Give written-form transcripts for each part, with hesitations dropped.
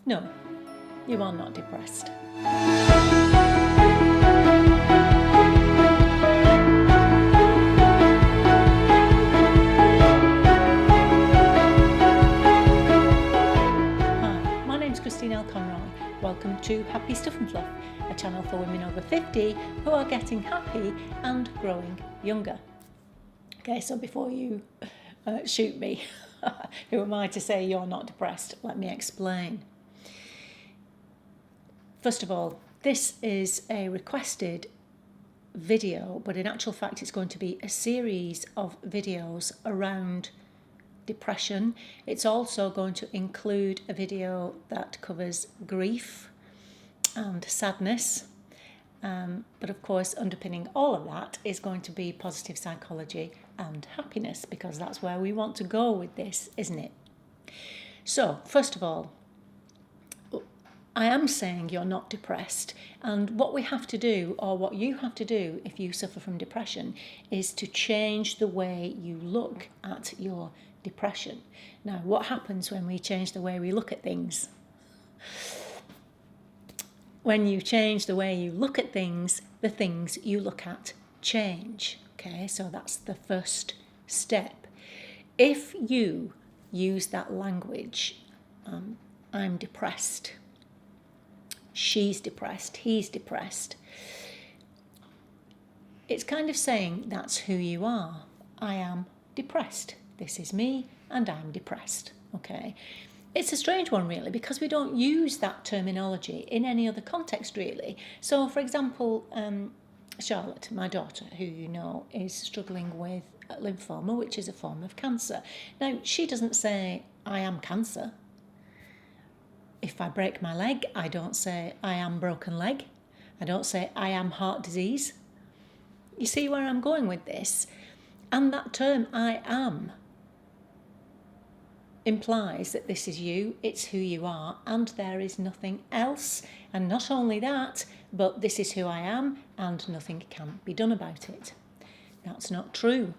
No, you are not depressed. L Conroy. Welcome to Happy Stuff and Fluff, a channel for women over 50 who are getting happy and growing younger. Okay, so before you shoot me, who am I to say you're not depressed? Let me explain. First of all, this is a requested video, but in actual fact it's going to be a series of videos around depression. It's also going to include a video that covers grief and sadness, but of course underpinning all of that is going to be positive psychology and happiness, because that's where we want to go with this, isn't it? So first of all, I am saying you're not depressed, and what we have to do, or what you have to do if you suffer from depression, is to change the way you look at your depression. Now, what happens when we change the way we look at things? When you change the way you look at things, the things you look at change. Okay, so that's the first step. If you use that language, I'm depressed, she's depressed, he's depressed, it's kind of saying that's who you are. I am depressed. This is me and I'm depressed. Okay. It's a strange one really, because we don't use that terminology in any other context really. So for example, Charlotte, my daughter, who you know is struggling with lymphoma, which is a form of cancer. Now, she doesn't say, I am cancer. If I break my leg, I don't say, I am broken leg. I don't say, I am heart disease. You see where I'm going with this? And that term, I am, implies that this is you, it's who you are, and there is nothing else. And not only that, but this is who I am, and nothing can be done about it. That's not true.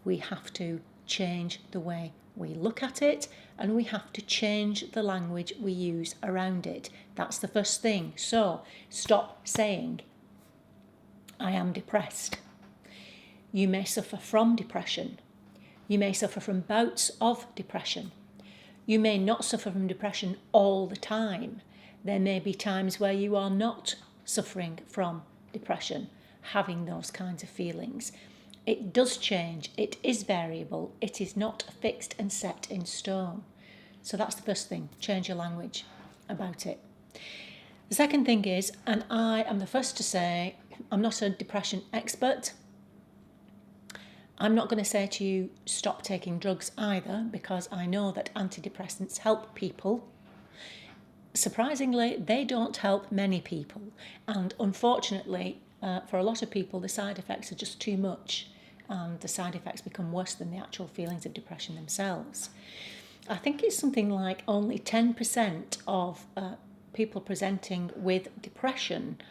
We have to change the way we look at it, and we have to change the language we use around it. That's the first thing. So stop saying, I am depressed. You may suffer from depression. You may suffer from bouts of depression. You may not suffer from depression all the time. There may be times where you are not suffering from depression, having those kinds of feelings. It does change. It is variable. It is not fixed and set in stone. So that's the first thing. Change your language about it. The second thing is, and I am the first to say, I'm not a depression expert. I'm not going to say to you, stop taking drugs either, because I know that antidepressants help people. Surprisingly, they don't help many people. And unfortunately, for a lot of people, the side effects are just too much. And the side effects become worse than the actual feelings of depression themselves. I think it's something like only 10% of people presenting with depression,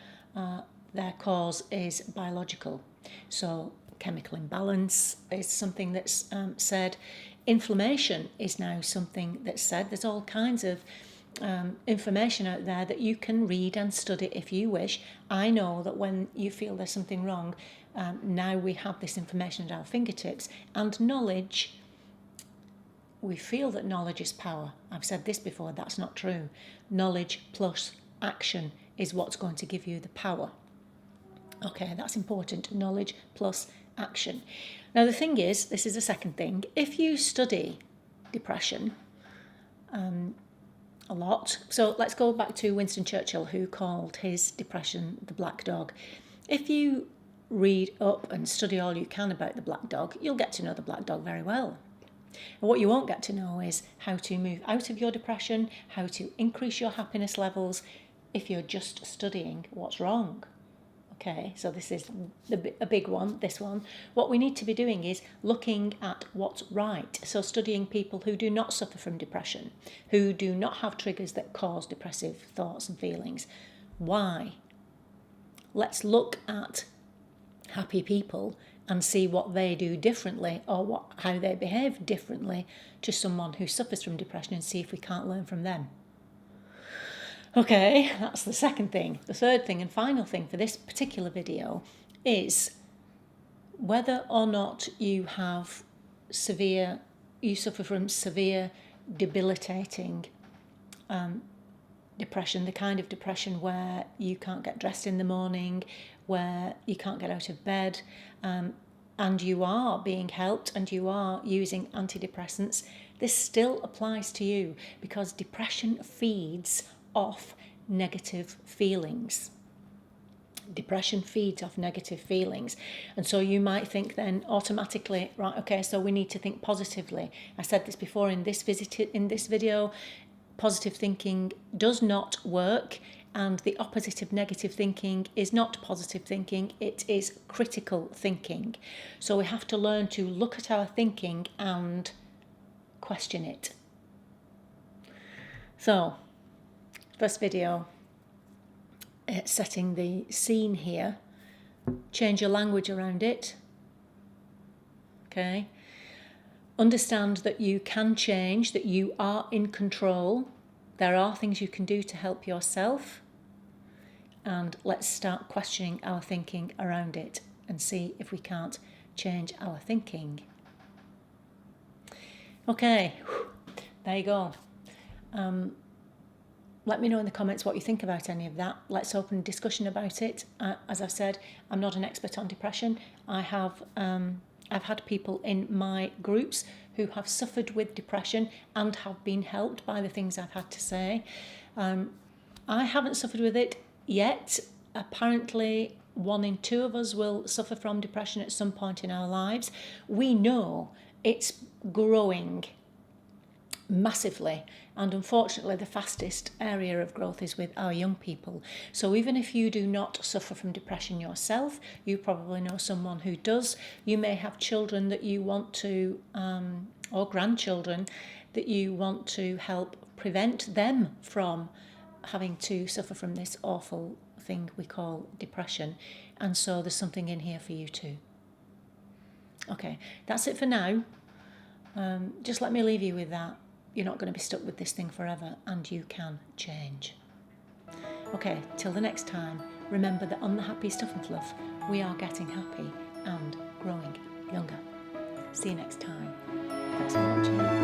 their cause is biological. So chemical imbalance is something that's said. Inflammation is now something that's said. There's all kinds of information out there that you can read and study if you wish. I know that when you feel there's something wrong, now we have this information at our fingertips, and knowledge, we feel that knowledge is power. I've said this before, that's not true. Knowledge plus action is what's going to give you the power. Okay, that's important. Knowledge plus action. Now the thing is, this is the second thing, if you study depression a lot, so let's go back to Winston Churchill, who called his depression the black dog. If you read up and study all you can about the black dog, you'll get to know the black dog very well. And what you won't get to know is how to move out of your depression, how to increase your happiness levels if you're just studying what's wrong. Okay, so this is a big one, this one. What we need to be doing is looking at what's right. So studying people who do not suffer from depression, who do not have triggers that cause depressive thoughts and feelings. Why? Let's look at happy people and see what they do differently, or how they behave differently to someone who suffers from depression, and see if we can't learn from them. Okay, that's the second thing. The third thing and final thing for this particular video is whether or not you suffer from severe, debilitating depression, the kind of depression where you can't get dressed in the morning, where you can't get out of bed, and you are being helped and you are using antidepressants. This still applies to you because depression feeds off negative feelings. Depression feeds off negative feelings. And so you might think then automatically, right, okay, so we need to think positively. I said this before in this video, positive thinking does not work, and the opposite of negative thinking is not positive thinking, it is critical thinking. So we have to learn to look at our thinking and question it. So, first video, setting the scene here. Change your language around it. Okay. Understand that you can change, that you are in control. There are things you can do to help yourself. And let's start questioning our thinking around it and see if we can't change our thinking. Okay, there you go. Let me know in the comments what you think about any of that. Let's open a discussion about it. As I've said, I'm not an expert on depression. I've had people in my groups who have suffered with depression and have been helped by the things I've had to say. I haven't suffered with it yet. Apparently, 1 in 2 of us will suffer from depression at some point in our lives. We know it's growing massively, and unfortunately the fastest area of growth is with our young people. So even if you do not suffer from depression yourself, you probably know someone who does. You may have children that you want to or grandchildren that you want to help prevent them from having to suffer from this awful thing we call depression. And so there's something in here for you too. Okay, that's it for now. Just let me leave you with that. You're not going to be stuck with this thing forever, and you can change. Okay, till the next time, remember that on the Happy Stuff and Fluff, we are getting happy and growing younger. See you next time. Thanks for watching.